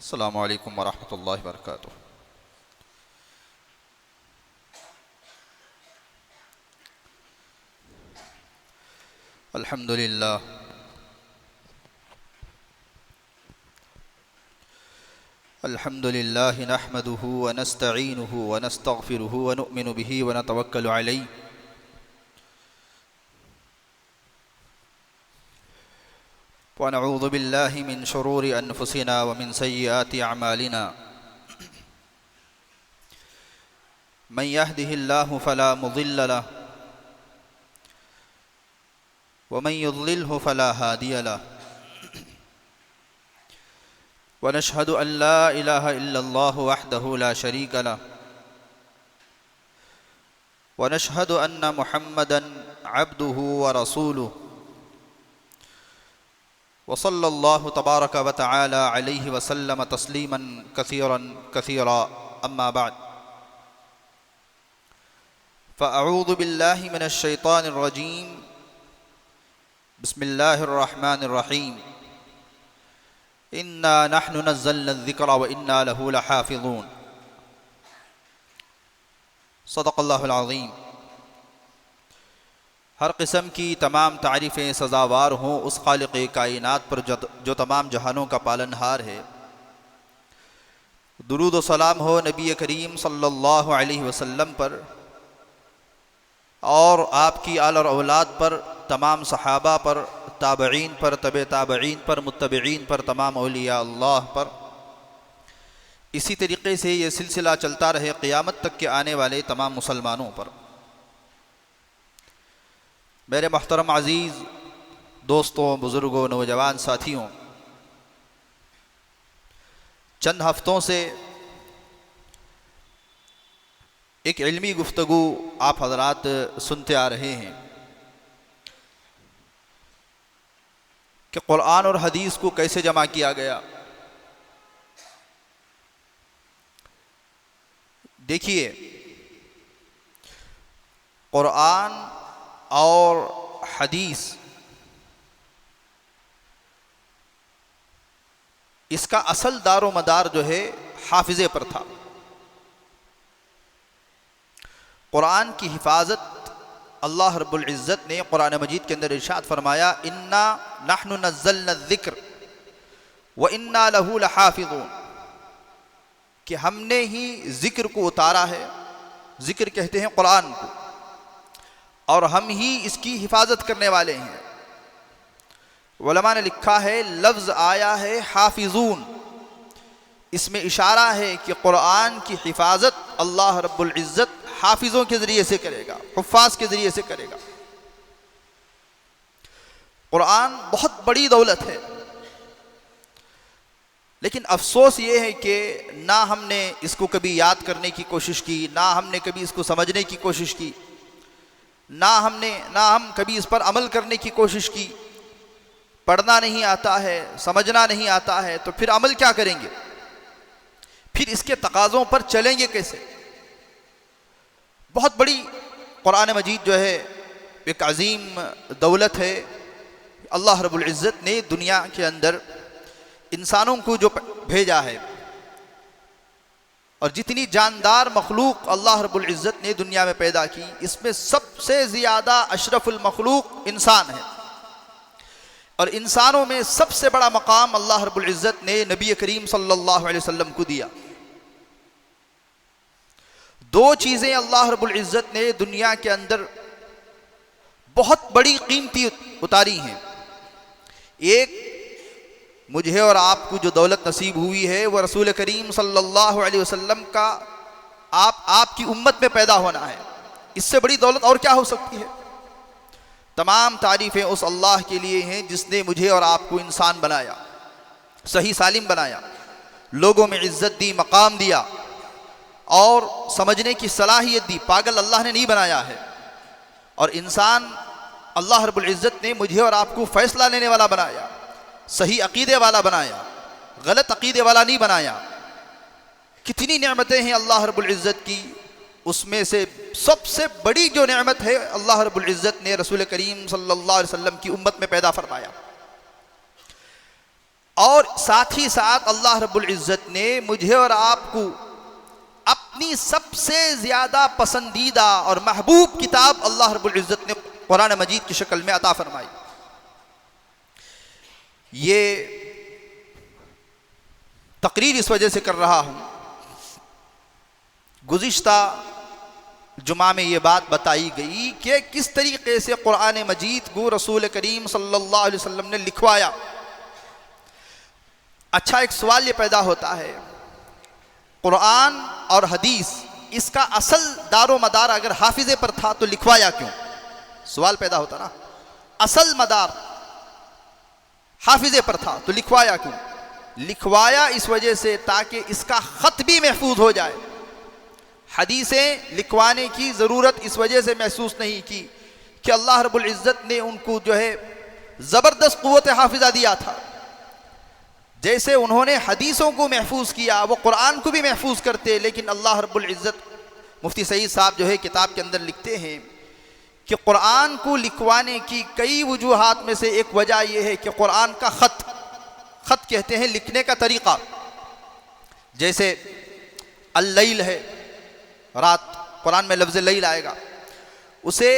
अस्सलामु अलैकुम वरहमतुल्लाहि वबरकातुह। अल्हम्दुलिल्लाह अल्हम्दुलिल्लाहि नहमदुहु व नस्तईनुहु व नस्तगफिरुहु व नुअ्मिनु बिही व नतवक्कलु अलैहि व नऊज़ु बिल्लाहि मिन शुरूरि अनफुसिना व मिन सय्यिआति अअमालिना। मन यहदिहिल्लाहु फला मुज़िल्ल लहु व मन युज़लिल्हु फला हादिय लहु व नशहदु अन ला इलाहा इल्लल्लाहु वहदहु ला शरीक लहु व नशहदु अन्न मुहम्मदन अब्दुहु व रसूलुहु व सल्लल्लाहु तबारक व तआला अलैहि व सल्लम तस्लीमन कसीरन कसीरा। अम्मा बाद फ़अऊज़ु बिल्लाहि मिनश शैतानिर रजीम। बिस्मिल्लाहिर रहमानिर रहीम। इन्ना नहनु नज़्ज़लना ज़िक्रा व इन्ना लहु लहाफ़िज़ून। सदक़ल्लाहुल अज़ीम। हर किस्म की तमाम तारीफ़ें सज़ावार हों उस खालिक़े कायनात पर जो तमाम जहानों का पालनहार है। दुरूद व सलाम हो नबी करीम सल्लल्लाहु अलैहि वसल्लम पर और आपकी आल और औलाद पर, तमाम सहाबा पर, ताबईन पर, तबे ताबईन पर, मुत्तबईन पर, तमाम औलिया अल्लाह पर। इसी तरीक़े से ये सिलसिला चलता रहे क़यामत तक के आने वाले तमाम मुसलमानों पर। मेरे मोहतरम अज़ीज़ दोस्तों, बुज़ुर्गों, नौजवान साथियों, चंद हफ़्तों से एक इल्मी गुफ्तगू आप हज़रात सुनते आ रहे हैं कि क़ुरआन और हदीस को कैसे जमा किया गया। देखिए, क़ुरआन और हदीस इसका असल दारो मदार जो है हाफिज़े पर था। क़ुरआन की हिफाजत अल्लाह रब्बुल इज़्ज़त ने क़ुरआन मजीद के अंदर इरशाद फरमाया, इन्ना नहनु नज़्ज़लना ज़िक्र व इन्ना लहु लहाफ़िज़ून, कि हमने ही ज़िक्र को उतारा है। ज़िक्र कहते हैं क़ुरआन को, और हम ही इसकी हिफाजत करने वाले हैं। उलमा ने लिखा है, लफ्ज़ आया है हाफिज़ून, इसमें इशारा है कि क़ुरआन की हिफाजत अल्लाह रब्बुल इज़्ज़त हाफिज़ों के ज़रिए से करेगा, हुफ़्फ़ाज़ के ज़रिए से करेगा। क़ुरआन बहुत बड़ी दौलत है, लेकिन अफसोस ये है कि ना हमने इसको कभी याद करने की कोशिश की, ना हमने कभी इसको समझने की कोशिश की, ना हम कभी इस पर अमल करने की कोशिश की। पढ़ना नहीं आता है, समझना नहीं आता है, तो फिर अमल क्या करेंगे? फिर इसके तकाज़ों पर चलेंगे कैसे? बहुत बड़ी क़ुरआन मजीद जो है एक अज़ीम दौलत है। अल्लाह रब्बुल इज़्ज़त ने दुनिया के अंदर इंसानों को जो भेजा है, और जितनी जानदार मखलूक अल्लाह रब्बुल इज़्ज़त ने दुनिया में पैदा की, इसमें सबसे ज़्यादा अशरफुल मखलूक इंसान है। और इंसानों में सबसे बड़ा मकाम अल्लाह रब्बुल इज़्ज़त ने नबी करीम सल्लल्लाहु अलैहि वसल्लम को दिया। दो चीज़ें अल्लाह रब्बुल इज़्ज़त ने दुनिया के अंदर बहुत बड़ी कीमती उतारी हैं। एक, मुझे और आपको जो दौलत नसीब हुई है वो रसूल करीम सल्लल्लाहु अलैहि वसल्लम का आपकी उम्मत में पैदा होना है। इससे बड़ी दौलत और क्या हो सकती है? तमाम तारीफ़ें उस अल्लाह के लिए हैं जिसने मुझे और आपको इंसान बनाया, सही सालिम बनाया, लोगों में इज़्ज़त दी, मकाम दिया और समझने की सलाहियत दी। पागल अल्लाह ने नहीं बनाया है। और इंसान अल्लाह रब्बुल इज़्ज़त ने मुझे और आपको फ़ैसला लेने वाला बनाया, सही अक़ीदे वाला बनाया, गलत अक़ीदे वाला नहीं बनाया। कितनी नेमतें हैं अल्लाह रब्बुल इज़्ज़त की, उसमें से सबसे बड़ी जो नेमत है अल्लाह रब्बुल इज़्ज़त ने रसूल करीम सल्लल्लाहु अलैहि वसल्लम की उम्मत में पैदा फरमाया। और साथ ही साथ अल्लाह रब्बुल इज़्ज़त ने मुझे और आपको अपनी सबसे ज़्यादा पसंदीदा और महबूब किताब अल्लाह रब्बुल इज़्ज़त ने कुरान मजीद की शक्ल में अता फरमाई। ये तकरीर इस वजह से कर रहा हूँ, गुज़िश्ता जुमा में ये बात बताई गई कि किस तरीके से कुरान मजीद को रसूल करीम सल्लल्लाहु अलैहि वसल्लम ने लिखवाया। अच्छा, एक सवाल ये पैदा होता है, कुरान और हदीस इसका असल दारो मदार अगर हाफिज़े पर था तो लिखवाया क्यों? सवाल पैदा होता ना, असल मदार हाफिज़े पर था तो लिखवाया क्यों? लिखवाया इस वजह से ताकि इसका ख़त भी महफूज हो जाए। हदीसें लिखवाने की ज़रूरत इस वजह से महसूस नहीं की कि अल्लाह रब्बुल इज़्ज़त ने उनको जो है ज़बरदस्त क़ुव्वत हाफिज़ा दिया था। जैसे उन्होंने हदीसों को महफूज किया, वो कुरान को भी महफूज करते। लेकिन अल्लाह रब्बुल इज़्ज़त, मुफ्ती सईद साहब जो है किताब के अंदर लिखते हैं कि कुरान को लिखवाने की कई वजूहात में से एक वजह यह है कि कुरान का ख़त कहते हैं लिखने का तरीक़ा। जैसे अल-लैल है, रात, कुरान में लफ्ज़ लैल आएगा, उसे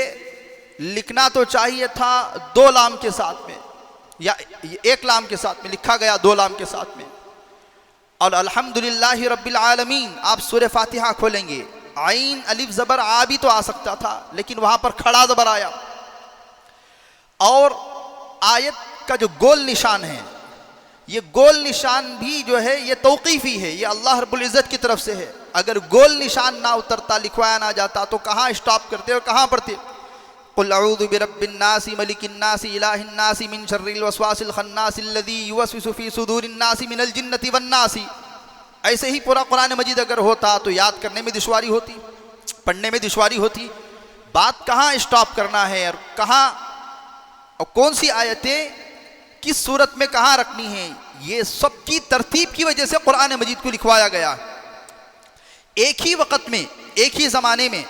लिखना तो चाहिए था 2 लाम के साथ में या 1 लाम के साथ में, लिखा गया 2 लाम के साथ में। और अल्हम्दुलिल्लाहि रब्बिल आलमीन, आप सूरह फातिहा खोलेंगे, आइन अलिफ ज़बर आ भी तो आ सकता था, लेकिन वहाँ पर खड़ा ज़बर आया। और आयत का जो गोल निशान है, ये गोल निशान भी जो है ये तौक़ीफ़ी है, ये अल्लाह रब्बुल इज़्ज़त की तरफ से है। अगर गोल निशान ना उतरता, लिखवाया ना जाता तो कहाँ स्टॉप करते और कहाँ पढ़ते? क़ुल अऊज़ु बिरब्बिन नासी मलिकिन नासी इलाहिन नासी मिन शर्रिल वस्वासिल खन्नासिल लज़ी युवस्विसु फ़ी सुदूरिन नासी मिनल जिन्नति वन नासी। ऐसे ही पूरा कुरान मजीद अगर होता तो याद करने में दुश्वारी होती, पढ़ने में दुश्वारी होती। बात कहाँ स्टॉप करना है और कहाँ और कौन सी आयतें किस सूरत में कहाँ रखनी है, ये सब की तरतीब की वजह से कुरान मजीद को लिखवाया गया है। एक ही वक़्त में, एक ही ज़माने में,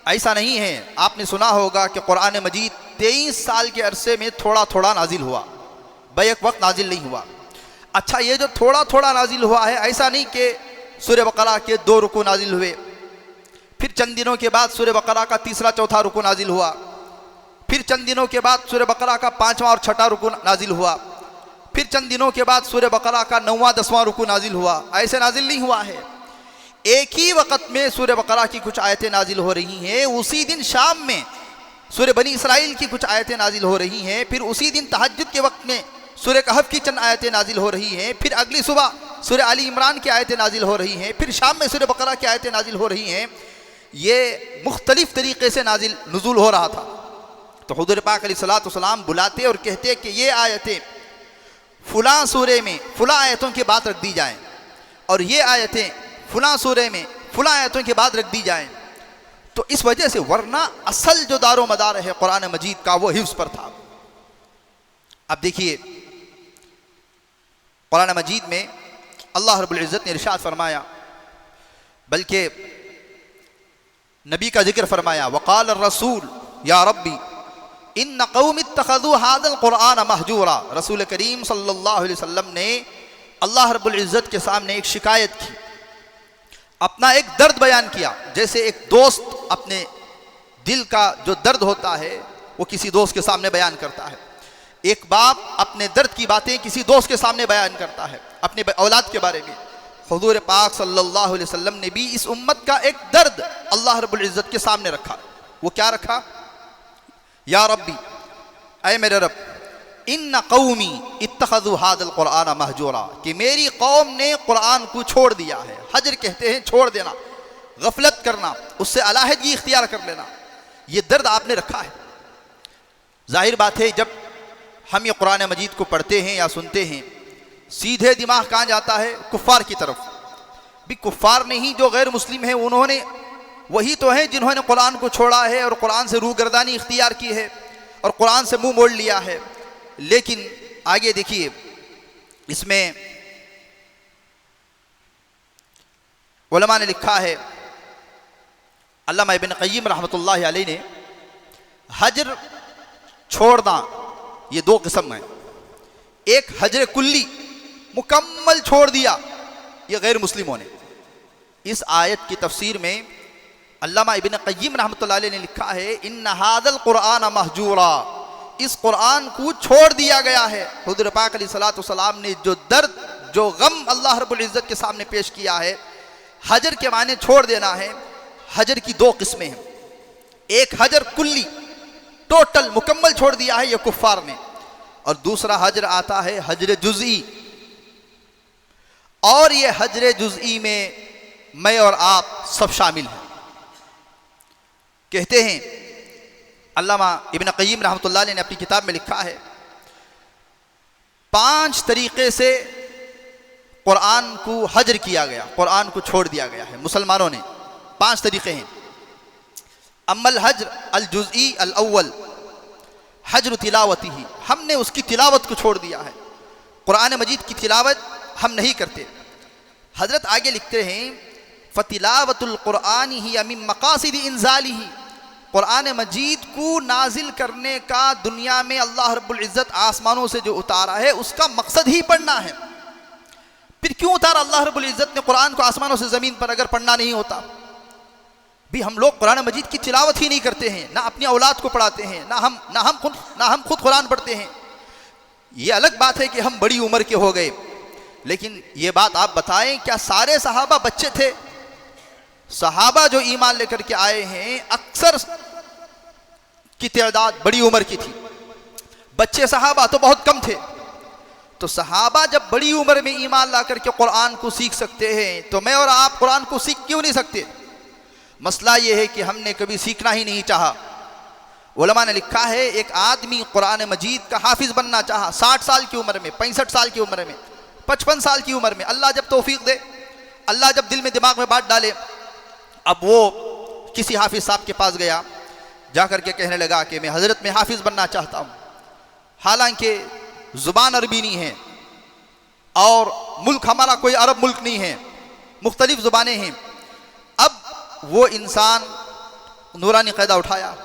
ऐसा नहीं है। आपने सुना होगा कि कुरान मजीद 23 साल के अरसे में थोड़ा थोड़ा नाजिल हुआ, बैक वक्त नाजिल नहीं हुआ। अच्छा, ये जो थोड़ा थोड़ा नाजिल हुआ है, ऐसा नहीं कि सूरह बकरा के 2 रुकू नाजिल हुए, फिर चंद दिनों के बाद सूरह बकरा का 3रा 4था रुकू नाजिल हुआ, फिर चंद दिनों के बाद सूरह बकरा का 5वां और 6ठा रुकू नाजिल हुआ, फिर चंद दिनों के बाद सूरह बकरा का 9वां 10वां रुकू नाजिल हुआ। ऐसे नाजिल नहीं हुआ है। एक ही वक़्त में सूरह बकरा की कुछ आयतें नाजिल हो रही हैं, उसी दिन शाम में सूरह बनी इसराइल की कुछ आयतें नाजिल हो रही हैं, फिर उसी दिन तहज्जुद के वक्त में सूरह कहफ की चंद आयतें नाजिल हो रही हैं, फिर अगली सुबह सूरह आली इमरान की आयतें नाजिल हो रही हैं, फिर शाम में सूरह बकरा की आयतें नाजिल हो रही हैं। ये मुख्तलिफ तरीक़े से नाजिल नुज़ूल हो रहा था। तो हुज़ूर पाक अलैहिस्सलातु वस्सलाम बुलाते और कहते कि ये आयतें फ़ुलां सूरे में फ़ुलां आयतों के बाद रख दी जाएँ, और ये आयतें फ़ुलां सूरे में फ़ुलां आयतों के बाद रख दी जाएँ। तो इस वजह से, वरना असल जो दारो मदार है कुरान मजीद का, वो हिफ्ज़ पर था। अब देखिए, कुरान मजीद में अल्लाह रब्बुल इज़्ज़त ने इरशाद फरमाया, बल्कि नबी का जिक्र फरमाया, वक़ाल रसूल या रब्बी इन्न कौम इत्तख़ज़ू हाज़ल क़ुरआन महजूरा। रसूल करीम सल्लल्लाहु अलैहि वसल्लम ने अल्लाह रब्बुल इज़्ज़त के सामने एक शिकायत की, अपना एक दर्द बयान किया। जैसे एक दोस्त अपने दिल का जो दर्द होता है वो किसी दोस्त के सामने बयान करता है, एक बाप अपने दर्द की बातें किसी दोस्त के सामने बयान करता है अपने औलाद के बारे में। हुज़ूर पाक सल्लल्लाहु अलैहि वसल्लम ने भी इस उम्मत का एक दर्द अल्लाह रब्बुल इज़्ज़त के सामने रखा। वो क्या रखा? या रब्बी, ऐ मेरे रब, इन्न कौमी इत्तख़ज़ू हाज़ल क़ुरआन महजूरा, कि मेरी कौम ने कुरान को छोड़ दिया है। हजर कहते हैं छोड़ देना, गफलत करना, उससे अलहदगी इख्तियार कर लेना। ये दर्द आपने रखा है। जाहिर बात है, जब हम ये कुरान मजीद को पढ़ते हैं या सुनते हैं, सीधे दिमाग कहाँ जाता है? कुफ़ार की तरफ। भी कुफ़ार नहीं, जो गैर मुस्लिम हैं, उन्होंने वही तो हैं जिन्होंने कुरान को छोड़ा है और कुरान से रूगर्दानी इख्तियार की है और कुरान से मुंह मोड़ लिया है। लेकिन आगे देखिए, इसमें उलमा ने लिखा है, अल्लामा इब्न क़य्यिम रहमतुल्लाहि अलैहि ने, हजर छोड़ना ये 2 किस्म है। एक हजर कुल्ली, मुकम्मल छोड़ दिया, ये गैर मुस्लिमों ने। इस आयत की तफसीर में अल्लामा इब्न क़य्यिम रहमतुल्लाह अलैह ने लिखा है, इन्ना हाज़ल क़ुरआन महजूरा, इस कुरान को छोड़ दिया गया है। हुज़ूर पाक अलैहिस्सलातु वस्सलाम ने जो दर्द, जो गम अल्लाह रब्बुल इज़्ज़त के सामने पेश किया है, हजर के माने छोड़ देना है। हजर की दो किस्में हैं, एक हजर कुल्ली, टोटल मुकम्मल छोड़ दिया है ये कुफ्फार ने, और दूसरा हजर आता है हजर जुज़ई। और ये हजर जुज़ई में मैं और आप सब शामिल हैं। कहते हैं अल्लामा इब्न क़य्यिम रहमतुल्लाह अलैह ने अपनी किताब में लिखा है, 5 तरीक़े से कुरान को हजर किया गया, कुरान को छोड़ दिया गया है मुसलमानों ने। 5 तरीक़े हैं। अम्मल हजर अल जुज़ई अल अव्वल हजर तिलावती ही, हमने उसकी तिलावत को छोड़ दिया है, कुरान मजीद की तिलावत हम नहीं करते। हजरत आगे लिखते हैं, फ़तिलावतुल कुरान ही मिन मक़ासिद इंज़ालिही, कुरान मजीद को नाजिल करने का दुनिया में अल्लाह रब्बुल इज़्ज़त आसमानों से जो उतारा है उसका मकसद ही पढ़ना है। फिर क्यों उतारा अल्लाह रब्बुल इज़्ज़त ने कुरान को आसमानों से ज़मीन पर, अगर पढ़ना नहीं होता? भी हम लोग कुरान मजीद की तिलावत ही नहीं करते हैं, ना अपनी औलाद को पढ़ाते हैं, ना हम खुद कुरान पढ़ते हैं। ये अलग बात है कि हम बड़ी उम्र के हो गए, लेकिन ये बात आप बताएं, क्या सारे सहाबा बच्चे थे? सहाबा जो ईमान लेकर के आए हैं अक्सर की तादाद बड़ी उम्र की थी, बच्चे सहाबा तो बहुत कम थे। तो सहाबा जब बड़ी उम्र में ईमान ला करके कुरान को सीख सकते हैं, तो मैं और आप कुरान को सीख क्यों नहीं सकते? मसला यह है कि हमने कभी सीखना ही नहीं चाहा। उलमा ने लिखा है, एक आदमी कुरान मजीद का हाफिज बनना चाहा 60 साल की उम्र में, 65 साल की उम्र में, 55 साल की उम्र में, अल्लाह जब तौफीक दे, अल्लाह जब दिल में दिमाग में बात डाले। अब वो किसी हाफिज साहब के पास गया, जाकर के कहने लगा कि मैं हजरत में हाफिज बनना चाहता हूँ, हालांकि ज़ुबान अरबी नहीं है और मुल्क हमारा कोई अरब मुल्क नहीं है, मुख्तलिफ ज़ुबानें हैं। अब वो इंसान नूरानी क़ैदा उठाया,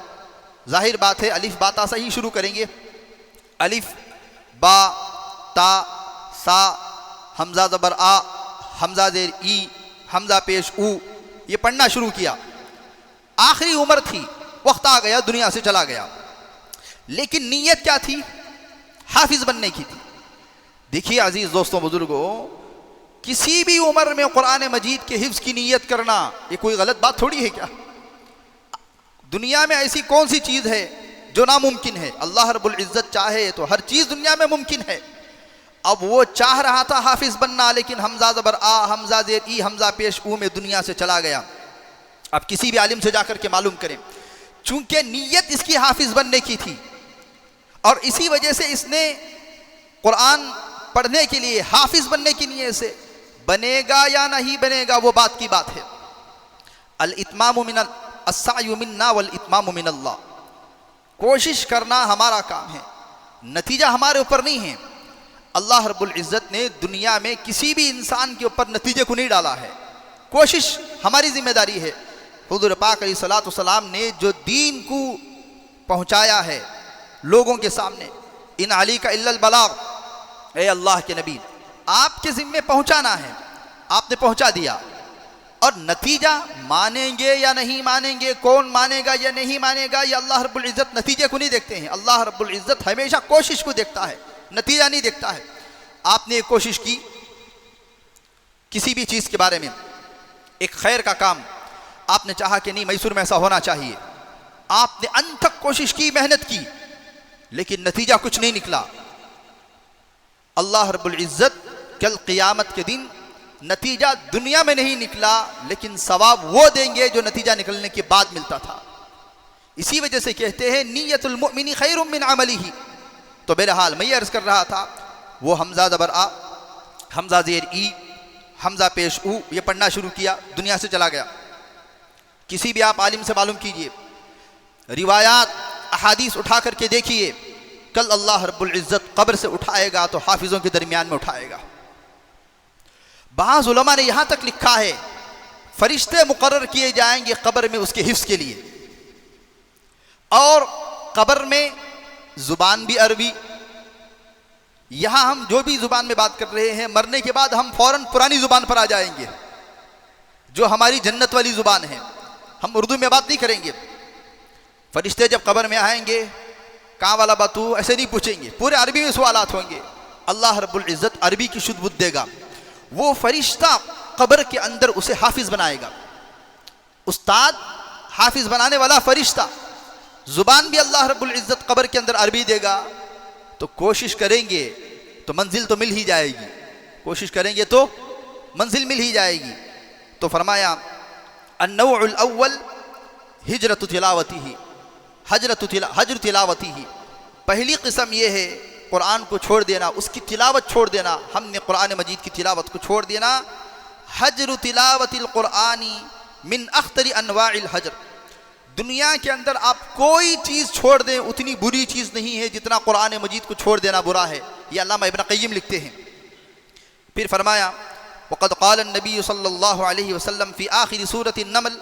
जाहिर बात है अलिफ बा ता से ही शुरू करेंगे, अलिफ बा ता सा, हमज़ा ज़बर आ, हमज़ा ज़ेर ई, हमज़ा पेश ऊ, ये पढ़ना शुरू किया। आखिरी उम्र थी, वक्त आ गया, दुनिया से चला गया, लेकिन नीयत क्या थी? हाफिज बनने की थी। देखिए अजीज दोस्तों बुजुर्गों, किसी भी उम्र में कुरान मजीद के हिफ्ज़ की नीयत करना ये कोई गलत बात थोड़ी है क्या? दुनिया में ऐसी कौन सी चीज़ है जो नामुमकिन है? अल्लाह रब्बुल इज़्ज़त चाहे तो हर चीज़ दुनिया में मुमकिन है। अब वो चाह रहा था हाफिज बनना, लेकिन हमज़ा ज़बर आ, हमज़ा ज़ेर ई, हमज़ा पेश ऊ में दुनिया से चला गया। अब किसी भी आलिम से जाकर के मालूम करें, चूंकि नीयत इसकी हाफिज बनने की थी और इसी वजह से इसने कुरान पढ़ने के लिए हाफिज बनने की नीयत से, बनेगा या नहीं बनेगा वो बात की बात है। अल इत्मामु मिन अस्सायु मिन्ना वल इत्मामु मिनल्लाह, कोशिश करना हमारा काम है, नतीजा हमारे ऊपर नहीं है। अल्लाह रब्बुल इज़्ज़त ने दुनिया में किसी भी इंसान के ऊपर नतीजे को नहीं डाला है, कोशिश हमारी जिम्मेदारी है। हुज़ूर पाक अलैहिस्सलातु वस्सलाम ने जो दीन को पहुँचाया है लोगों के सामने, इन अली का इल्लल बलाग, ए अल्लाह के नबी आपके ज़िम्मे पहुँचाना है, आपने पहुँचा दिया। और नतीजा मानेंगे या नहीं मानेंगे, कौन मानेगा या नहीं मानेगा, ये अल्लाह रब्बुल इज़्ज़त नतीजे को नहीं देखते हैं। अल्लाह रब्बुल इज़्ज़त हमेशा कोशिश को देखता है, नतीजा नहीं देखता है। आपने एक कोशिश की किसी भी चीज़ के बारे में, एक खैर का काम, आपने चाहा कि नहीं मैसूर में ऐसा होना चाहिए, आपने अनथक कोशिश की, मेहनत की, लेकिन नतीजा कुछ नहीं निकला। अल्लाह रब्बुल इज़्ज़त कल क़ियामत के दिन नतीजा दुनिया में नहीं निकला, लेकिन सवाब वो देंगे जो नतीजा निकलने के बाद मिलता था। इसी वजह से कहते हैं नियतुल मुमिनी खैरुम मिन अमलिही। तो बहरहाल मैं ये अर्ज़ कर रहा था, वो हमज़ा ज़बर आ, हमज़ा ज़ेर ई, हमज़ा पेश ऊ, ये पढ़ना शुरू किया, दुनिया से चला गया। किसी भी आप आलिम से मालूम कीजिए, रिवायात अहादीस उठा करके देखिए, कल अल्लाह रब्बुल इज़्ज़त कब्र से उठाएगा तो हाफिज़ों के दरमियान में उठाएगा। बाज़ उलमा ने यहाँ तक लिखा है फरिश्ते मुकर्रर किए जाएंगे कब्र में उसके हिफ्ज़ के लिए, और कब्र में ज़ुबान भी अरबी, यहाँ हम जो भी ज़ुबान में बात कर रहे हैं, मरने के बाद हम फ़ौरन पुरानी ज़ुबान पर आ जाएंगे, जो हमारी जन्नत वाली ज़ुबान है। हम उर्दू में बात नहीं करेंगे। फरिश्ते जब कब्र में आएंगे, कहाँ वाला बातू, ऐसे नहीं पूछेंगे, पूरे अरबी में सवालात होंगे। अल्लाह रब्बुल इज़्ज़त अरबी की शुद्ध बुद्ध देगा। वो फरिश्ता कब्र के अंदर उसे हाफिज़ बनाएगा। उस्ताद हाफिज़ बनाने वाला फरिश्ता, ज़ुबान भी अल्लाह रब्बुल इज़्ज़त कब्र के अंदर अरबी देगा। तो कोशिश करेंगे तो मंजिल तो मिल ही जाएगी, कोशिश करेंगे तो मंजिल मिल ही जाएगी। तो फरमाया अन्नौउल अव्वल हिजरतु तिलावतिही, हजर तिलावतिही। पहली किस्म ये है कुरान को छोड़ देना, उसकी तिलावत छोड़ देना। हमने कुरान मजीद की तिलावत को छोड़ देना। हजर तिलावतिल कुरानी मिन अख्तरी अनवाइल हजर। दुनिया के अंदर आप कोई चीज़ छोड़ दें उतनी बुरी चीज़ नहीं है जितना कुरान मजीद को छोड़ देना बुरा है। ये अल्लामा इब्न क़य्यिम लिखते हैं। फिर फरमाया वक़द क़ाल नबी सल्लल्लाहु अलैहि वसल्लम फ़ी आखिर सूरत नमल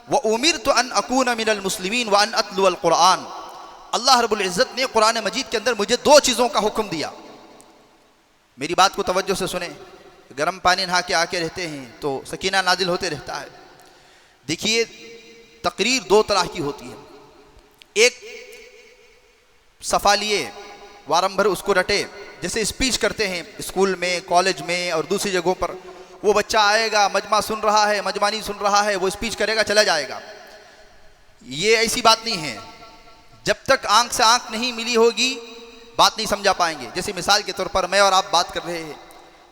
व उमिरतु अन अकून मिनल मुस्लिमीन व अन अत्लुअल कुरान। अल्लाह रब्बुल इज़्ज़त ने कुरान मजीद के अंदर मुझे दो चीज़ों का हुक्म दिया। मेरी बात को तवज्जो से सुने। गर्म पानी नहा के आके रहते हैं तो सकीना नाजिल होते रहता है। देखिए, तकरीर दो तरह की होती है। एक सफ़ा लिए वारंभर उसको रटे, जैसे स्पीच करते हैं स्कूल में, कॉलेज में और दूसरी जगहों पर। वो बच्चा आएगा, मजमा सुन रहा है, मजमानी सुन रहा है, वो स्पीच करेगा, चला जाएगा। ये ऐसी बात नहीं है। जब तक आंख से आंख नहीं मिली होगी बात नहीं समझा पाएंगे। जैसे मिसाल के तौर पर मैं और आप बात कर रहे हैं,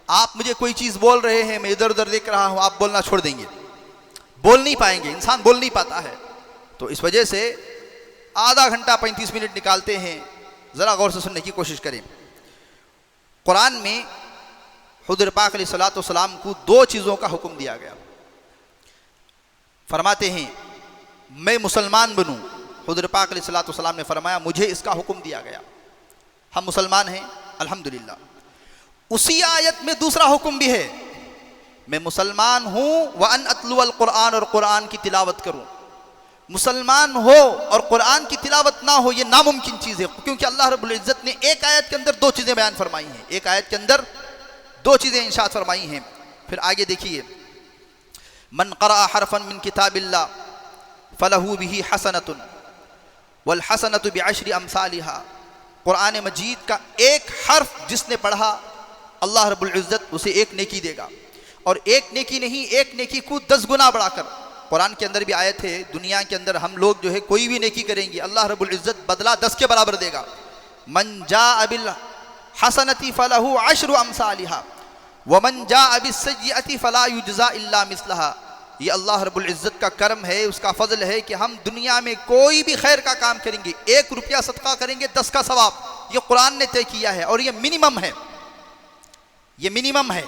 आप मुझे कोई चीज़ बोल रहे हैं, मैं इधर उधर देख रहा हूँ, आप बोलना छोड़ देंगे, बोल नहीं पाएंगे। इंसान बोल नहीं पाता है। तो इस वजह से आधा घंटा 35 मिनट निकालते हैं, ज़रा गौर से सुनने की कोशिश करें। कुरान में हुज़ूर पाक अलैहिस्सलातु वस्सलाम को दो चीज़ों का हुक्म दिया गया। फरमाते हैं मैं मुसलमान बनूं, हुज़ूर पाक अलैहिस्सलातु वस्सलाम ने फरमाया मुझे इसका हुक्म दिया गया। हम मुसलमान हैं अल्हम्दुलिल्लाह। उसी आयत में दूसरा हुक्म भी है, मैं मुसलमान हूँ व अन अत्लुअल कुरान, और कुरान की तिलावत करूँ। मुसलमान हो और कुरान की तिलावत ना हो, ये नामुमकिन चीज़ है। क्योंकि अल्लाह रब्बुल इज़्ज़त ने एक आयत के अंदर दो चीज़ें बयान फरमाई हैं, एक आयत के अंदर दो चीज़ें इंशाअत फरमाई हैं। फिर आगे देखिए, मन क़रअ हरफन मिन किताबिल्लाह फलहू बिही हसनतुन वल हसनतु बिअशरि अमसालिहा। कुरान मजीद का एक हर्फ जिसने पढ़ा, अल्लाह रब्बुल इज़्ज़त उसे एक नेकी देगा, और एक नेकी नहीं, एक नेकी को 10 गुना बढ़ाकर। कुरान के अंदर भी आयत है, दुनिया के अंदर हम लोग जो है कोई भी नेकी करेंगे, अल्लाह रब्बुल इज़्ज़त बदला 10 के बराबर देगा। मन जाअ बिल हसनति फलहू अशरु अमसालिहा व मन जाअ बिस्सय्यअति फला युजज़ा इल्ला मिस्लहा। ये अल्लाह रब्बुल इज़्ज़त का करम है, उसका फजल है कि हम दुनिया में कोई भी खैर का काम करेंगे, 1 रुपया सदका करेंगे 10 का सवाब। ये कुरान ने तय किया है, और ये मिनिमम है, ये मिनिमम है।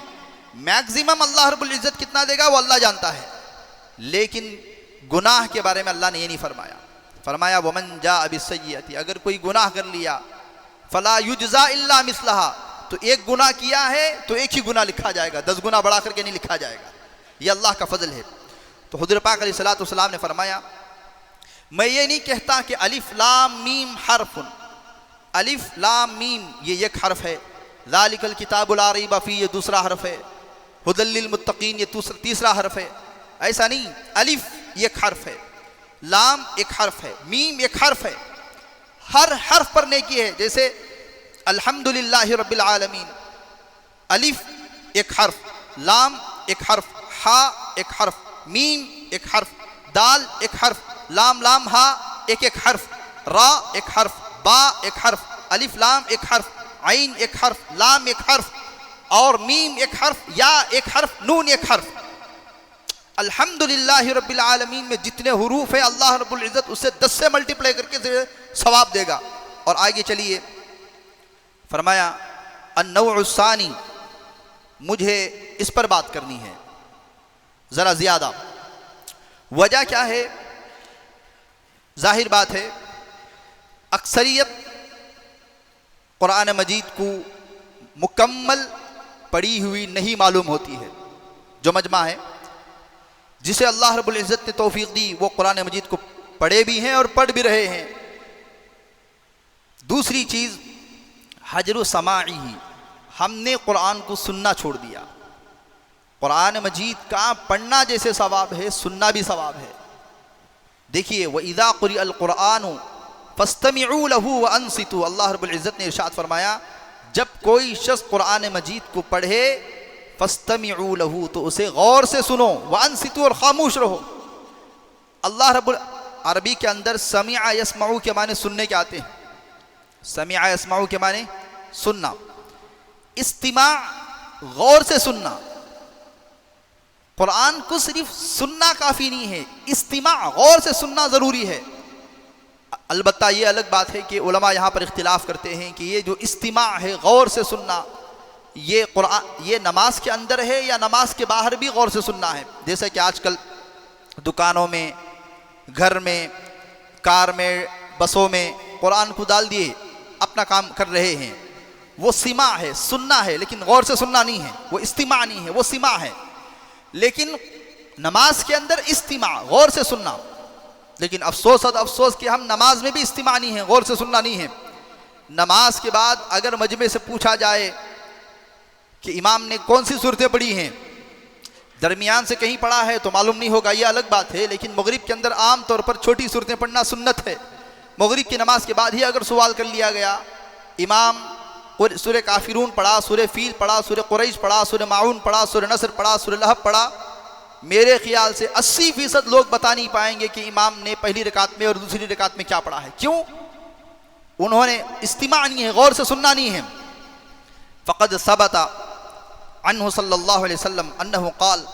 मैक्सिमम अल्लाह रब्बुल इज़्ज़त कितना देगा वो अल्लाह जानता है। लेकिन गुनाह के बारे में अल्लाह ने ये नहीं फरमाया। फरमाया वमन जाअ बिस्सय्यअति, अगर कोई गुनाह कर लिया, फला युजज़ा इल्ला मिस्लहा, तो एक गुनाह किया है तो एक ही गुनाह लिखा जाएगा, 10 गुना बढ़ा करके नहीं लिखा जाएगा। ये अल्लाह का फजल है। तो हुज़ूर पाक अलैहिस्सलातु वस्सलाम ने फरमाया मैं ये नहीं कहता कि अलिफ लाम मीम हरफुन, अलिफ लाम मीम ये एक हर्फ है, ज़ालिकल किताबु ला रैब फीह ये दूसरा हर्फ है, हुदल लिल मुत्तकीन ये तीसरा हर्फ है। ऐसा नहीं, अलिफ एक हर्फ है, लाम एक हर्फ है, मीम एक हर्फ है। हर हर्फ पर नेकी है। जैसे अल्हम्दुलिल्लाहि रब्बिल आलमीन, अलिफ एक हर्फ, लाम एक हर्फ, हा एक हर्फ, मीम एक हर्फ, दाल एक हर्फ, लाम लाम हा एक एक हर्फ, रा एक हर्फ, बा एक हर्फ, अलिफ लाम एक हर्फ, आइन एक हर्फ, लाम एक हर्फ, और मीम एक हर्फ, या एक हर्फ, नून एक हर्फ। अल्हम्दुलिल्लाहि रब्बिल आलमीन में जितने हुरूफ है अल्लाह रब्बुल इज़्ज़त उससे 10 से मल्टीप्लाई करके सवाब देगा। और आगे चलिए, फरमाया अन्नौउस्सानी, मुझे इस पर बात करनी है ज़रा ज़्यादा। वजह क्या है? जाहिर बात है अक्सरियत कुरान मजीद को मुकम्मल पढ़ी हुई नहीं मालूम होती है। जो मजमा है जिसे अल्लाह रब्बुल इज़्ज़त ने तौफीक दी वो कुरान मजीद को पढ़े भी हैं और पढ़ भी रहे हैं। दूसरी चीज़, हजरु समाई, हमने कुरान को सुनना छोड़ दिया। कुरान मजीद का पढ़ना जैसे सवाब है, सुनना भी सवाब है। देखिए, व इज़ा क़ुरिअल क़ुरआनु फस्तमिऊ लहू व अंसितू, अल्लाह रब्बुल इज़्ज़त ने इरशाद फरमाया, जब कोई शख्स कुरान मजीद को पढ़े फस्तमिऊ लहू, तो उसे गौर से सुनो, व अंसितू, और खामोश रहो। अल्लाह रब्बुल, अरबी के अंदर समिअ यस्मऊ के माने सुनने के आते हैं। समिअ यस्मऊ के माने सुनना, इस्तिमा गौर से सुनना। कुरान को सिर्फ सुनना काफ़ी नहीं है, इस्तिमा गौर से सुनना ज़रूरी है। अलबत्ता ये अलग बात है कि उलमा यहाँ पर इख्तिलाफ करते हैं कि ये जो इस्तिमा है, गौर से सुनना, ये कुरान, ये नमाज के अंदर है या नमाज के बाहर भी गौर से सुनना है। जैसे कि आजकल दुकानों में, घर में, कार में, बसों में कुरान को डाल दिए, अपना काम कर रहे हैं, वो सिमा है, सुनना है, लेकिन गौर से सुनना नहीं है, वो इस्तिमा नहीं है, वो सिमा है। लेकिन नमाज के अंदर इस्तिमा, गौर से सुनना। लेकिन अफसोस कि हम नमाज में भी इस्तिमा नहीं है, गौर से सुनना नहीं है। नमाज के बाद अगर मजमे से पूछा जाए कि इमाम ने कौन सी सूरतें पढ़ी हैं, दरमियान से कहीं पढ़ा है तो मालूम नहीं होगा, ये अलग बात है। लेकिन मगरिब के अंदर आम तौर पर छोटी सूरतें पढ़ना सुन्नत है। मगरिब की नमाज के बाद ही अगर सवाल कर लिया गया, इमाम सूरह काफिरून पढ़ा, सूरह फील पढ़ा, सूरह कुरैश पढ़ा, सूरह माऊन पढ़ा, सूरह नसर पढ़ा, सूरह लहब पढ़ा, मेरे ख्याल से 80% लोग बता नहीं पाएंगे कि इमाम ने पहली रकात में और दूसरी रकात में क्या पढ़ा है। क्यों? उन्होंने इस्तिमा नहीं है, गौर से सुनना नहीं है। फ़क़द सबता अन्हु सल्लल्लाहु अलैहि वसल्लम अन्नहु क़ाल,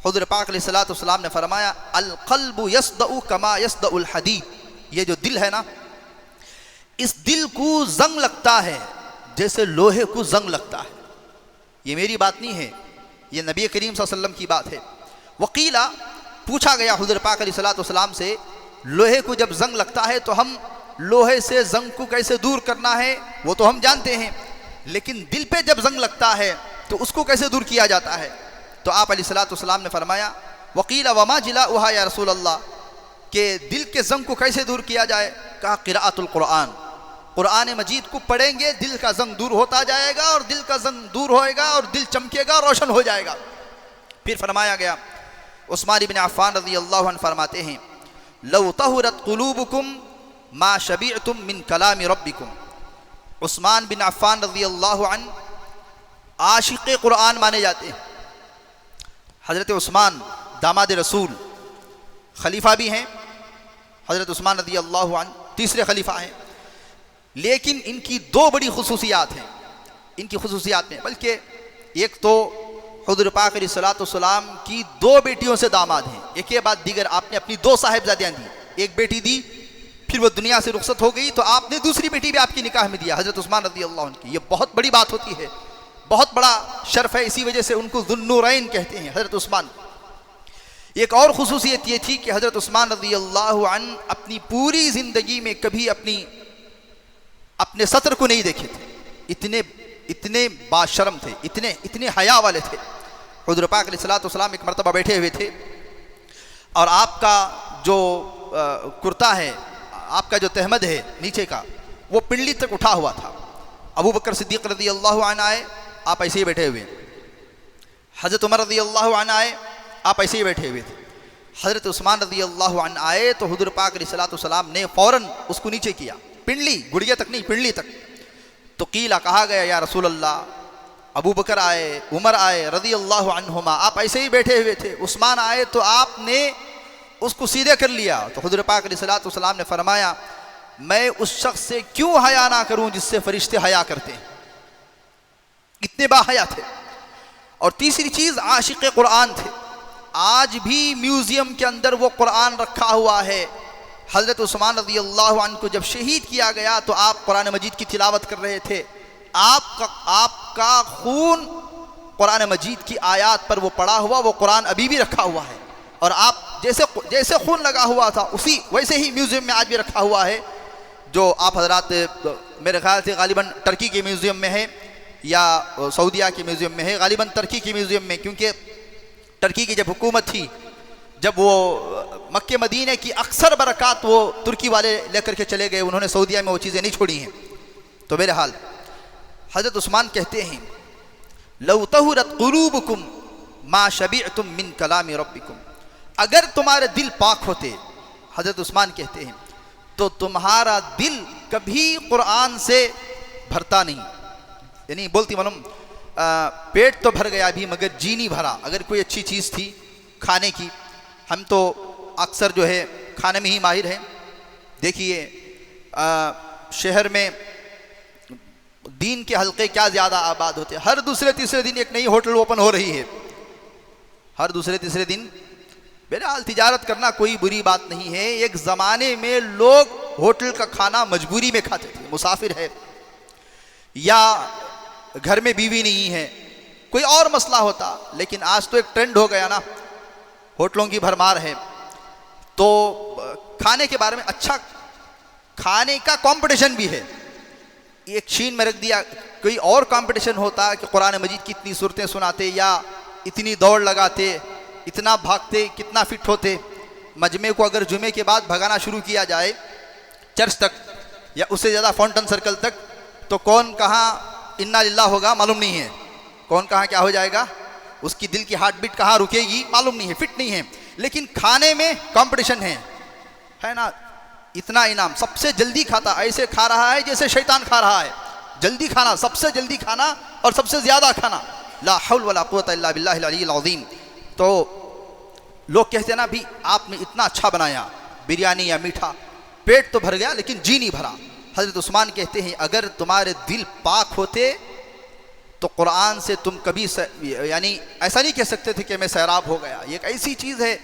हुज़ूर पाक अलैहिस्सलातु वस्सलाम ने फरमाया, अल क़ल्बु यस्दउ कमा यस्दउल हदीद, ये जो दिल है ना, इस दिल को जंग लगता है जैसे लोहे को जंग लगता है। ये मेरी बात नहीं है, ये नबी करीम सल्लल्लाहु अलैहि वसल्लम की बात है। वकीला, पूछा गया हुज़ूर पाक अलैहिस्सलातु वस्सलाम से, लोहे को जब जंग लगता है तो हम लोहे से जंग को कैसे दूर करना है वो तो हम जानते हैं, लेकिन दिल पे जब जंग लगता है तो उसको कैसे दूर किया जाता है? तो आप अलैहिस्सलातु वस्सलाम ने फरमाया, वकीला वमा जिलाउहा या रसूल अल्लाह, के दिल के जंग को कैसे दूर किया जाए? कहा, क़िराअतुल क़ुरआन, कुरान मजीद को पढ़ेंगे, दिल का जंग दूर होता जाएगा, और दिल का जंग दूर होएगा और दिल चमकेगा, रोशन हो जाएगा। फिर फरमाया गया, उस्मान इब्न अफ़्फ़ान रज़ियल्लाहु अन्हु फरमाते हैं, लौ तहुरत क़ुलूबुकुम मा शबीअतुम मिन कलामि रब्बिकुम। उस्मान बिन अफ़्फ़ान रज़ियल्लाहु अन्हु आशिक़े कुरान माने जाते हैं। हज़रत उस्मान दामाद रसूल, खलीफा भी हैं, हज़रत उस्मान रज़ियल्लाहु अन्हु तीसरे खलीफा हैं। लेकिन इनकी दो बड़ी खुसूसियात हैं, इनकी खुसूसियात में, बल्कि एक तो हुज़ूर पाक अलैहिस्सलातु वस्सलाम की दो बेटियों से दामाद हैं, एक के बाद दीगर आपने अपनी दो साहिबजादियाँ दी। एक बेटी दी, फिर वो दुनिया से रुखसत हो गई, तो आपने दूसरी बेटी भी आपकी निकाह में दिया, हज़रत उस्मान रज़ियल्लाहु अन्हु की। ये बहुत बड़ी बात होती है, बहुत बड़ा शर्फ है, इसी वजह से उनको ज़ुन्नूरैन कहते हैं, हज़रत उस्मान। एक और खुसूसियत ये थी कि हज़रत उस्मान रज़ियल्लाहु अन्हु अपनी पूरी ज़िंदगी में कभी अपने सतर को नहीं देखे थे, इतने बाशर्म थे, इतने हया वाले थे। हुज़ूर पाक अलैहिस्सलातु वस्सलाम एक मरतबा बैठे हुए थे, और आपका जो कुर्ता है, आपका जो तहमद है नीचे का, वो पिंडली तक उठा हुआ था। अबू बकर सिद्दीक़ रज़ियल्लाहु अन्हु आए, आप ऐसे ही बैठे हुए। हज़रत उमर रज़ियल्लाहु अन्हु आए, आप ऐसे ही बैठे हुए थे। हज़रत उस्मान रज़ियल्लाहु अन्हु आए तो हुज़ूर पाक अलैहिस्सलातु वस्सलाम ने फ़ौरन उसको नीचे किया, पिंडली, गुड़िया तक नहीं, पिंडली तक। तो कीला, कहा गया, या रसूल अल्लाह, अबू बकर आए, उमर आए रज़ियल्लाहु अन्हुमा, आप ऐसे ही बैठे हुए थे, उस्मान आए तो आपने उसको सीधे कर लिया। तो हुज़ूर पाक अलैहिस्सलातु वस्सलाम ने फरमाया, मैं उस शख्स से क्यों हया ना करूं जिससे फरिश्ते हया करते हैं, इतने बाहया थे। और तीसरी चीज़, आशिक़े कुरान थे। आज भी म्यूज़ियम के अंदर वो कुरान रखा हुआ है। हज़रत उस्मान रज़ियल्लाहु अन्हु को जब शहीद किया गया तो आप कुरान मजीद की तिलावत कर रहे थे, आपका खून कुरान मजीद की आयात पर वो पड़ा हुआ, वो कुरान अभी भी रखा हुआ है। और आप जैसे खून लगा हुआ था उसी वैसे ही म्यूज़ियम में आज भी रखा हुआ है, जो आप हजरात मेरे ख्याल से गालिबन टर्की के म्यूज़ियम में है या सऊदिया के म्यूज़ियम में है, गालिबन टर्की के म्यूज़ियम में, क्योंकि टर्की की जब हुकूमत थी, जब वो मक्के मदीने की अक्सर बरक़ात वो तुर्की वाले लेकर के चले गए, उन्होंने सऊदिया में वो चीज़ें नहीं छोड़ी हैं। तो मेरे हाल हज़रत उस्मान कहते हैं लौ तहुरत कुलूबुकुम मा शबीअतुम मिन कलामी रब्बिकुम, अगर तुम्हारे दिल पाक होते, हज़रत उस्मान कहते हैं, तो तुम्हारा दिल कभी कुरान से भरता नहीं। यानी बोलती मालूम पेट तो भर गया भी मगर जी नहीं भरा। अगर कोई अच्छी चीज़ थी खाने की, हम तो अक्सर जो है खाने में ही माहिर हैं। देखिए शहर में दीन के हलके क्या ज़्यादा आबाद होते हैं। हर दूसरे तीसरे दिन एक नई होटल ओपन हो रही है, हर दूसरे तीसरे दिन। बहरहाल तिजारत करना कोई बुरी बात नहीं है। एक ज़माने में लोग होटल का खाना मजबूरी में खाते थे, मुसाफिर है या घर में बीवी नहीं है, कोई और मसला होता। लेकिन आज तो एक ट्रेंड हो गया ना, होटलों की भरमार है। तो खाने के बारे में अच्छा खाने का कंपटीशन भी है, एक शीन में रख दिया। कोई और कंपटीशन होता कि कुरान मजीद की इतनी सूरतें सुनाते या इतनी दौड़ लगाते, इतना भागते, कितना फिट होते। मजमे को अगर जुमे के बाद भगाना शुरू किया जाए चर्च तक या उससे ज़्यादा फाउंटेन सर्कल तक, तो कौन कहाँ इन्ना लिल्लाह होगा मालूम नहीं है, कौन कहाँ क्या हो जाएगा, उसकी दिल की हार्ट बीट कहाँ रुकेगी मालूम नहीं है, फिट नहीं है। लेकिन खाने में कंपटीशन है ना, इतना इनाम, सबसे जल्दी खाता, ऐसे खा रहा है जैसे शैतान खा रहा है। जल्दी खाना, सबसे जल्दी खाना और सबसे ज़्यादा खाना। ला हौल वला कुव्वता इल्ला बिल्लाहिल अलिय्यिल अज़ीम। तो लोग कहते हैं ना भी आपने इतना अच्छा बनाया बिरयानी या मीठा, पेट तो भर गया लेकिन जी नहीं भरा। हज़रत उस्मान कहते हैं अगर तुम्हारे दिल पाक होते तो कुरान से तुम कभी यानी ऐसा नहीं कह सकते थे कि मैं सैराब हो गया। ये एक ऐसी चीज़ है,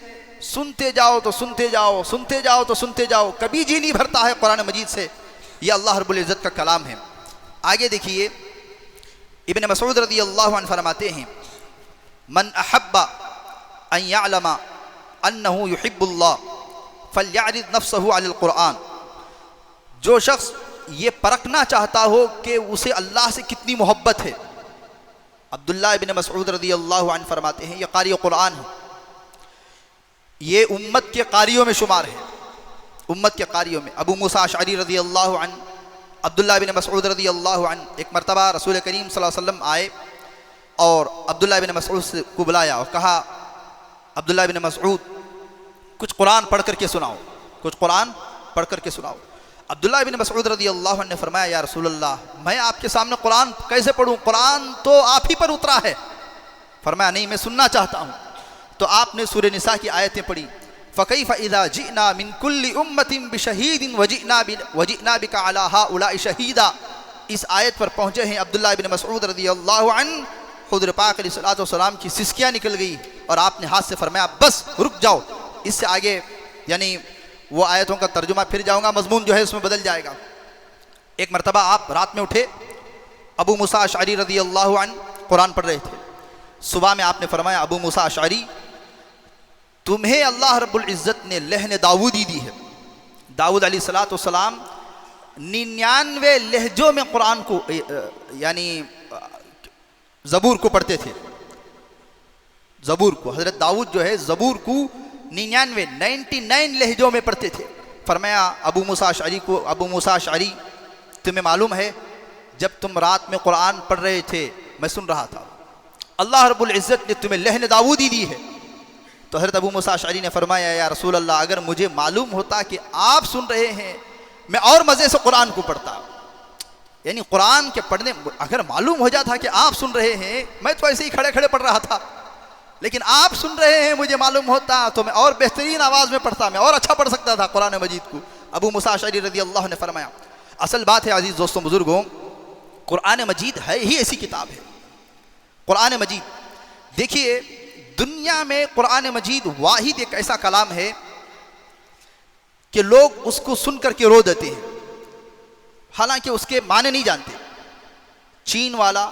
सुनते जाओ तो सुनते जाओ, सुनते जाओ तो सुनते जाओ, कभी जी नहीं भरता है कुरान मजीद से। ये अल्लाह रब्बुल इज़्ज़त का कलाम है। आगे देखिए इब्न मसूद रज़ियल्लाहु अन्हु फरमाते हैं मन अहब्बा अन यअलम अन्नहु युहिब्बुल्लाह फलयअरिद नफ्सहु अलल कुरान। जो शख्स ये परखना चाहता हो कि उसे अल्लाह से कितनी मोहब्बत है, अब्दुल्लाह इब्न मसूद रज़ियल्लाहु अन्हु फरमाते हैं ये कारी कुरान है, ये उम्मत के कारियों में शुमार है, उम्मत के कारियों में। अबू मूसा अशअरी रज़ियल्लाहु अन्हु, अब्दुल्लाह इब्न मसूद रज़ियल्लाहु अन्हु, एक मरतबा रसूल करीम सल्लल्लाहु अलैहि वसल्लम आए और अब्दुल्लाह इब्न मसूद को बुलाया और कहा अब्दुल्लाह इब्न मसूद कुछ कुरान पढ़ करके सुनाओ, कुछ कुरान पढ़ करके सुनाओ। अब्दुल्लाह इब्न मसूद रज़ियल्लाहु अन्हु ने फरमाया या रसूलल्लाह मैं आपके सामने कुरान कैसे पढ़ूँ, कुरान तो आप ही पर उतरा है। फरमाया नहीं, मैं सुनना चाहता हूँ। तो आपने सूरह निसा की आयतें पढ़ी, फ़कैफ़ इज़ा जिअना मिन कुल्लि उम्मतिन बिशहीदिन वजिअना बिका अला हाउलाइ शहीदा। इस आयत पर पहुँचे हैं अब्दुल्लाह इब्न मसूद रज़ियल्लाहु अन्हु, हुज़ूर पाक अलैहिस्सलातु वस्सलाम की सिसकियाँ निकल गई और आपने हाथ से फरमाया बस रुक जाओ, इससे आगे यानी वो आयतों का तर्जुमा फिर जाऊँगा, मजमून जो है उसमें बदल जाएगा। एक मरतबा आप रात में उठे, अबू मूसा अशअरी रज़ियल्लाहु अन्हु कुरान पढ़ रहे थे। सुबह में आपने फरमाया अबू मूसा अशअरी तुम्हें अल्लाह रब्बुल इज़्ज़त ने लहन दाऊदी दी है। दाऊद अलैहिस्सलातु वस्सलाम 99 लहजों में कुरान को यानी ज़बूर को पढ़ते थे। ज़बूर को हज़रत दाऊद जो है ज़बूर को 99 लहजों में पढ़ते थे। फरमाया अबू मूसा अशअरी को, अबू मूसा अशअरी तुम्हें मालूम है जब तुम रात में कुरान पढ़ रहे थे मैं सुन रहा था, अल्लाह रब्बुल इज़्ज़त ने तुम्हें लहन दाऊदी दी है। तो हज़रत अबू मूसा अशअरी ने फरमाया या रसूल अल्लाह अगर मुझे मालूम होता कि आप सुन रहे हैं मैं और मज़े से कुरान को पढ़ता। यानी कुरान के पढ़ने अगर मालूम हो जाता कि आप सुन रहे हैं, मैं तो ऐसे ही खड़े खड़े पढ़ रहा था, लेकिन आप सुन रहे हैं मुझे मालूम होता तो मैं और बेहतरीन आवाज़ में पढ़ता, मैं और अच्छा पढ़ सकता था कुरान मजीद को। अबू मूसा अशअरी रज़ियल्लाहु अन्हु ने फरमाया असल बात है अजीज़ दोस्तों बुज़ुर्गों, कुरान मजीद है ही ऐसी किताब है। कुरान मजीद देखिए दुनिया में कुरान मजीद वाहिद एक ऐसा कलाम है कि लोग उसको सुन करके रो देते हैं, हालांकि उसके माने नहीं जानते। चीन वाला,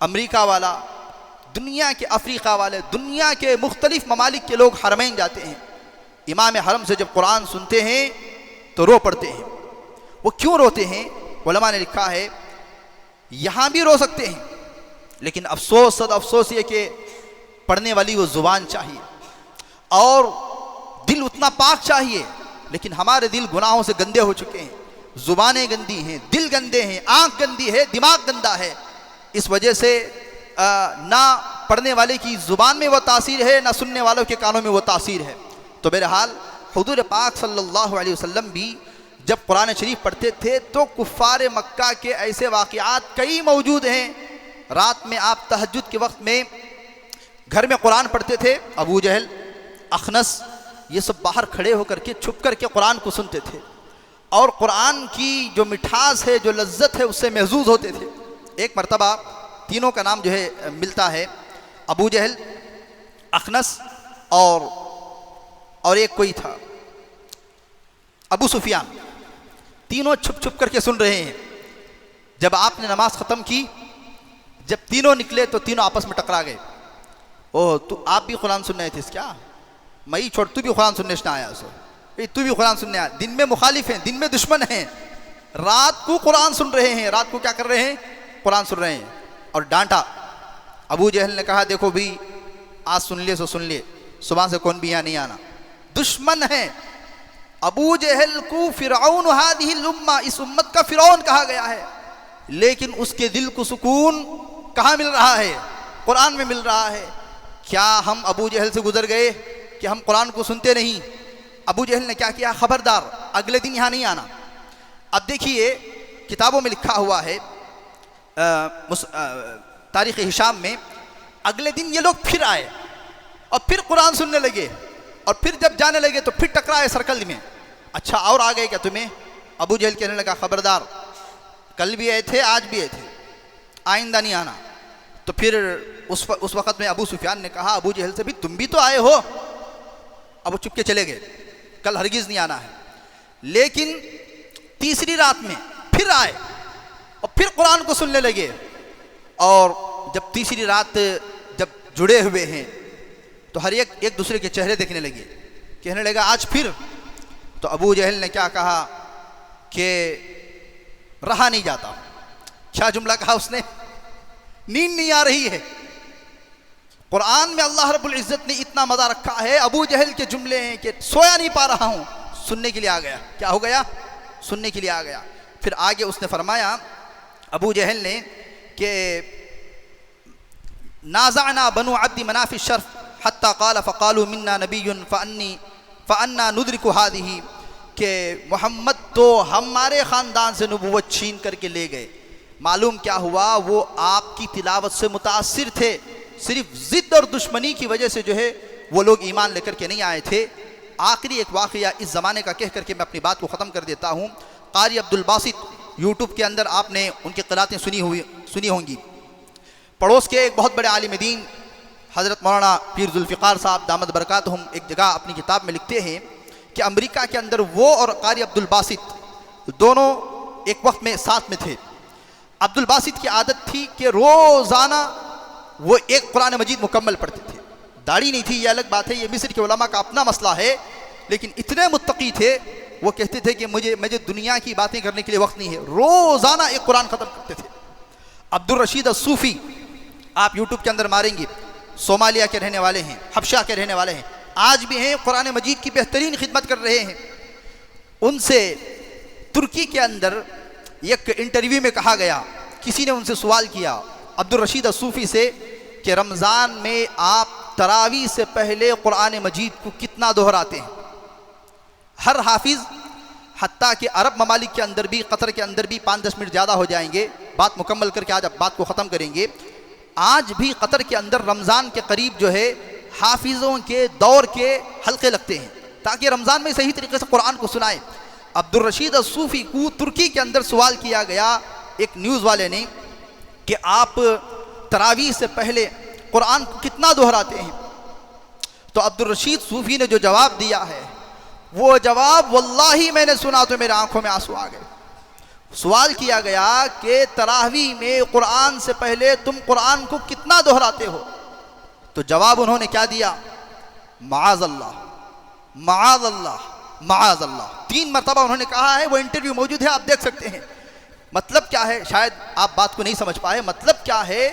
अमेरिका वाला, दुनिया के अफ्रीका वाले, दुनिया के मुख्तलिफ ममालिक के लोग हरमैन जाते हैं, इमाम हरम से जब कुरान सुनते हैं तो रो पड़ते हैं। वो क्यों रोते हैं? उलमा ने लिखा है यहाँ भी रो सकते हैं, लेकिन अफसोस सद अफसोस ये कि पढ़ने वाली वो ज़ुबान चाहिए और दिल उतना पाक चाहिए, लेकिन हमारे दिल गुनाहों से गंदे हो चुके हैं। ज़ुबानें गंदी हैं, दिल गंदे हैं, आँख गंदी है, दिमाग गंदा है। इस वजह से ना पढ़ने वाले की ज़ुबान में वो तासीर है, ना सुनने वालों के कानों में वो तासीर है। तो बहरहाल हुज़ूर पाक सल्लल्लाहु अलैहि वसल्लम भी जब कुरान शरीफ पढ़ते थे तो कुफ़ार मक्का के ऐसे वाक़यात कई मौजूद हैं। रात में आप तहज्जुद के वक्त में घर में कुरान पढ़ते थे, अबू जहल, अखनस, ये सब बाहर खड़े होकर के छुप कर के कुरान को सुनते थे और कुरान की जो मिठास है, जो लज्जत है, उससे महजूज होते थे। एक मरतबा तीनों का नाम जो है मिलता है, अबू जहल, अखनस और एक कोई था अबू सुफियान, तीनों छुप छुप करके सुन रहे हैं। जब आपने नमाज ख़त्म की, जब तीनों निकले तो तीनों आपस में टकरा गए। ओह, तू आप भी कुरान सुनने आए थे क्या? मई छोड़, तू भी कुरान सुनने आया सो, तू भी कुरान सुनने आया। दिन में मुखालिफ हैं, दिन में दुश्मन हैं, रात को कुरान सुन रहे हैं। रात को क्या कर रहे हैं? कुरान सुन रहे हैं। और डांटा। अबू जहल ने कहा, देखो भी, आज सुन लिए सो सुन लिए, सुबह से कौन भी यहाँ नहीं आना। दुश्मन है। अबू जहल को फिरौन हादिहिल उम्मा, इस उम्मत का फिरौन कहा गया है, लेकिन उसके दिल को सुकून कहाँ मिल रहा है? कुरान में मिल रहा है। क्या हम अबू जहल से गुजर गए कि हम कुरान को सुनते नहीं? अबू जहल ने क्या किया? खबरदार, अगले दिन यहाँ नहीं आना। अब देखिए, किताबों में लिखा हुआ है, तारीख़ हिशाम में, अगले दिन ये लोग फिर आए और फिर कुरान सुनने लगे, और फिर जब जाने लगे तो फिर टकराए सर्कल में। अच्छा, और आ गए क्या तुम्हें? अबू जहल कहने लगा, खबरदार, कल भी आए थे, आज भी आए थे, आइंदा नहीं आना। तो फिर उस वक़्त में अबू सुफियान ने कहा अबू जहल से, भी तुम भी तो आए हो। अब वो चुपके चले गए, कल हरगिज़ नहीं आना है। लेकिन तीसरी रात में फिर आए और फिर कुरान को सुनने लगे। और जब तीसरी रात जब जुड़े हुए हैं तो हर एक दूसरे के चेहरे देखने लगे। कहने लगा, आज फिर? तो अबू जहल ने क्या कहा कि रहा नहीं जाता। क्या जुमला कहा उसने? नींद नहीं आ रही है। कुरान में अल्लाह रब्बुल इज़्ज़त ने इतना मज़ा रखा है, अबू जहल के जुमले हैं कि सोया नहीं पा रहा हूँ, सुनने के लिए आ गया। क्या हो गया? सुनने के लिए आ गया। फिर आगे उसने फरमाया, अबू जहल ने, कि नाज़अना बनु अब्दी मनाफ़ि शर्फ़ हत्ता क़ाल फ़क़ालू मिन्ना नबियुन फ़अन्ना नुद्रिकु हादिही, कि मोहम्मद तो हमारे ख़ानदान से नबूवत छीन करके ले गए। मालूम क्या हुआ? वो आपकी तिलावत से मुतासिर थे, सिर्फ ज़िद और दुश्मनी की वजह से जो है वो लोग ईमान लेकर के नहीं आए थे। आखिरी एक वाक़या इस ज़माने का कह करके मैं अपनी बात को ख़त्म कर देता हूँ। क़ारी अब्दुल बासित, यूट्यूब के अंदर आपने उनकी क़िरातें सुनी होंगी। पड़ोस के एक बहुत बड़े आलिम दीन हज़रत मौलाना पीर ज़ुल्फ़िकार साहब दामद बरकातहुम एक जगह अपनी किताब में लिखते हैं कि अमेरिका के अंदर वो और क़ारी अब्दुल बासित दोनों एक वक्त में साथ में थे। अब्दुल बासित की आदत थी कि रोज़ाना वो एक कुरान मजीद मुकम्मल पढ़ते थे। दाढ़ी नहीं थी, ये अलग बात है, ये मिस्र के उलमा का अपना मसला है, लेकिन इतने मुत्तकी थे, वो कहते थे कि मुझे दुनिया की बातें करने के लिए वक्त नहीं है, रोज़ाना एक कुरान ख़त्म करते थे। अब्दुल रशीद अस-सूफ़ी, आप यूट्यूब के अंदर मारेंगे, सोमालिया के रहने वाले हैं, हबशा के रहने वाले हैं, आज भी हैं, कुरान मजीद की बेहतरीन खिदमत कर रहे हैं। उनसे तुर्की के अंदर एक इंटरव्यू में कहा गया, किसी ने उनसे सवाल किया अब्दुल रशीद अस-सूफ़ी से कि रमज़ान में आप तरावी से पहले कुरान मजीद को कितना दोहराते हैं? हर हाफिज़, हत्ता कि अरब ममालिक के अंदर भी, कतर के अंदर भी 5-10 मिनट ज़्यादा हो जाएंगे, बात मुकम्मल करके आज बात को ख़त्म करेंगे। आज भी कतर के अंदर रमज़ान के करीब जो है हाफिज़ों के दौर के हल्के लगते हैं ताकि रमज़ान में सही तरीके से कुरान को सुनाए। अब्दुल रशीद अस-सूफ़ी को तुर्की के अंदर सवाल किया गया एक न्यूज़ वाले ने कि आप तरावी से पहले कुरान को कितना दोहराते हैं? तो अब्दुल रशीद सूफ़ी ने जो जवाब दिया है, वो जवाब वल्लाही मैंने सुना तो मेरे आंखों में आंसू आ गए। सवाल किया गया कि तरावी में कुरान से पहले तुम कुरान को कितना दोहराते हो? तो जवाब उन्होंने क्या दिया? माअज़ल्लाह, माअज़ल्लाह, माअज़ल्लाह। 3 मरतबा उन्होंने कहा है, वो इंटरव्यू मौजूद है, आप देख सकते हैं। मतलब क्या है? शायद आप बात को नहीं समझ पाए। मतलब क्या है?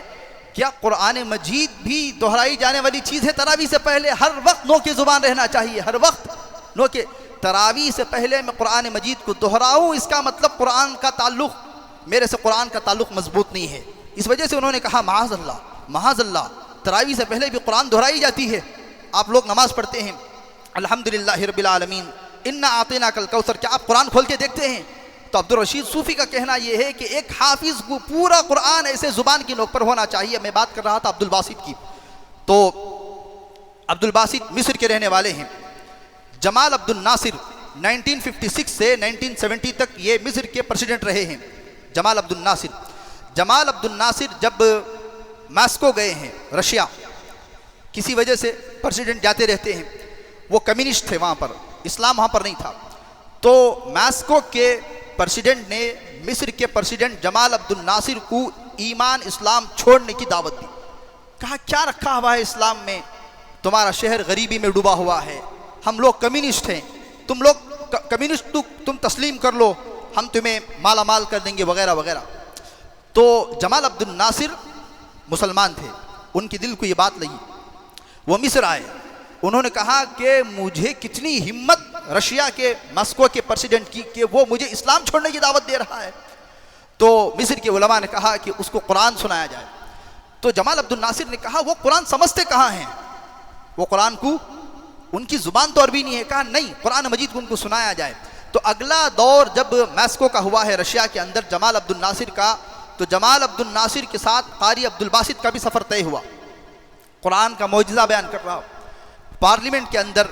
क्या कुरान मजीद भी दोहराई जाने वाली चीज़ है? तरावी से पहले हर वक्त नो की ज़ुबान रहना चाहिए, हर वक्त नो के। तरावी से पहले मैं कुरान मजीद को दोहराऊं, इसका मतलब कुरान का ताल्लुक़ मेरे से कुरान का ताल्लुक़ मजबूत नहीं है। इस वजह से उन्होंने कहा महाज़ल्लाह, तरावी से पहले भी कुरान दोहराई जाती है। आप लोग नमाज पढ़ते हैं अल्हम्दुलिल्लाहि रब्बिल आलमीन इन्ना आतिना कल कौसर, क्या आप कुरान खोल के देखते हैं? तो अब्दुल रशीद सूफ़ी का कहना यह है कि एक हाफिज़ को पूरा कुरान ऐसे ज़ुबान की नोक पर होना चाहिए। मैं बात कर रहा था अब्दुल बासित की, तो अब्दुल बासित मिस्र के रहने वाले हैं। जमाल अब्दुल नासिर 1956 से 1970 तक ये मिस्र के प्रेसिडेंट रहे हैं। जमाल अब्दुल नासिर जब मॉस्को गए हैं रशिया, किसी वजह से प्रेसिडेंट जाते रहते हैं, वो कम्युनिस्ट थे वहाँ पर, इस्लाम वहाँ पर नहीं था। तो मॉस्को के प्रेसिडेंट ने मिस्र के प्रेसिडेंट जमाल अब्दुल नासिर को ईमान इस्लाम छोड़ने की दावत दी। कहा क्या रखा हुआ है इस्लाम में, तुम्हारा शहर गरीबी में डूबा हुआ है, हम लोग कम्युनिस्ट हैं, तुम लोग कम्युनिस्ट तुम तस्लीम कर लो, हम तुम्हें माला माल कर देंगे वगैरह वगैरह। तो जमाल अब्दुल नासिर मुसलमान थे, उनके दिल को ये बात लगी, वो मिस्र आए। उन्होंने कहा कि मुझे कितनी हिम्मत रशिया के मॉस्को के प्रेसिडेंट की कि वो मुझे इस्लाम छोड़ने की दावत दे रहा है। तो मिस्र के उलमा ने कहा कि उसको कुरान सुनाया जाए। तो जमाल अब्दुल नासिर ने कहा वो कुरान समझते कहाँ हैं, वो कुरान को उनकी ज़ुबान तो अरबी नहीं है। कहा नहीं, कुरान मजीद को उनको सुनाया जाए। तो अगला दौर जब मॉस्को का हुआ है रशिया के अंदर जमाल अब्दुल नासिर का, तो जमाल अब्दुल नासिर के साथ कारी अब्दुल बासित का भी सफ़र तय हुआ। कुरान का मौजज़ा बयान कर रहा हूँ। पार्लियामेंट के अंदर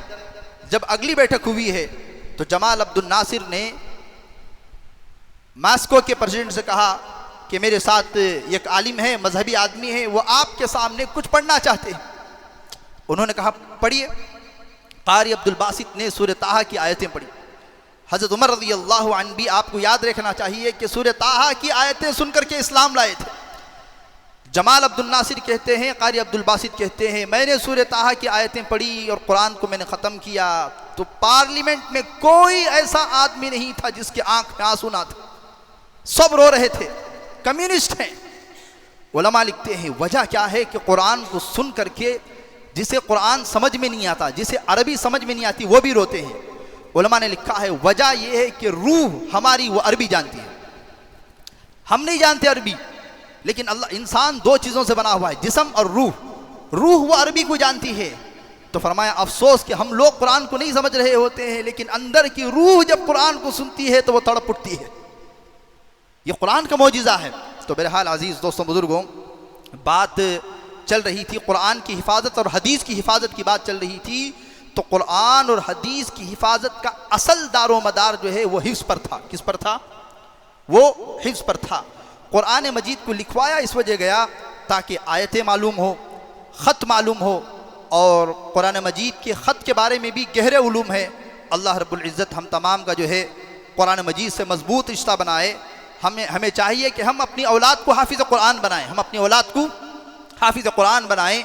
जब अगली बैठक हुई है तो जमाल अब्दुल नासिर ने मॉस्को के प्रेसिडेंट से कहा कि मेरे साथ एक आलिम है, मजहबी आदमी है, वो आपके सामने कुछ पढ़ना चाहते हैं। उन्होंने कहा पढ़िए। कारी अब्दुल बासित ने सूरह ताहा की आयतें पढ़ी। हज़रत उमर रज़ियल्लाहु अन्हु भी आपको याद रखना चाहिए कि सूरह ताहा की आयतें सुनकर के इस्लाम लाए थे। जमाल अब्दुल नासिर कहते हैं, कारी अब्दुल बासित कहते हैं, मैंने सूरह ताहा की आयतें पढ़ी और कुरान को मैंने ख़त्म किया तो पार्लियामेंट में कोई ऐसा आदमी नहीं था जिसके आंख में आंसू ना था, सब रो रहे थे, कम्युनिस्ट हैं। उलमा लिखते हैं वजह क्या है कि कुरान को सुन करके जिसे कुरान समझ में नहीं आता, जिसे अरबी समझ में नहीं आती, वो भी रोते हैं। उलमा ने लिखा है वजह यह है कि रूह हमारी वो अरबी जानती है, हम नहीं जानते अरबी, लेकिन अल्लाह इंसान दो चीज़ों से बना हुआ है, जिस्म और रूह। रूह वो अरबी को जानती है। तो फरमाया अफसोस कि हम लोग कुरान को नहीं समझ रहे होते हैं, लेकिन अंदर की रूह जब कुरान को सुनती है तो वो तड़प उठती है। ये कुरान का मौजिज़ा है। तो बहरहाल अजीज़ दोस्तों बुज़ुर्गों, बात चल रही थी कुरान की हिफाजत और हदीस की हिफाजत की बात चल रही थी। तो कुरान और हदीस की हिफाजत का असल दारो मदार जो है वो हिफ्ज़ पर था। किस पर था? वो हिफ्ज़ पर था। कुरान मजीद को लिखवाया इस वजह गया ताकि आयतें मालूम हो, ख़त मालूम हो, और कुरान मजीद के ख़त के बारे में भी गहरे उलूम है। अल्लाह रब्बुल इज़्ज़त हम तमाम का जो है कुरान मजीद से मजबूत रिश्ता बनाए। हमें चाहिए कि हम अपनी औलाद को हाफिज़ कुरान बनाएं, हम अपनी औलाद को हाफिज़ कुरान बनाएं।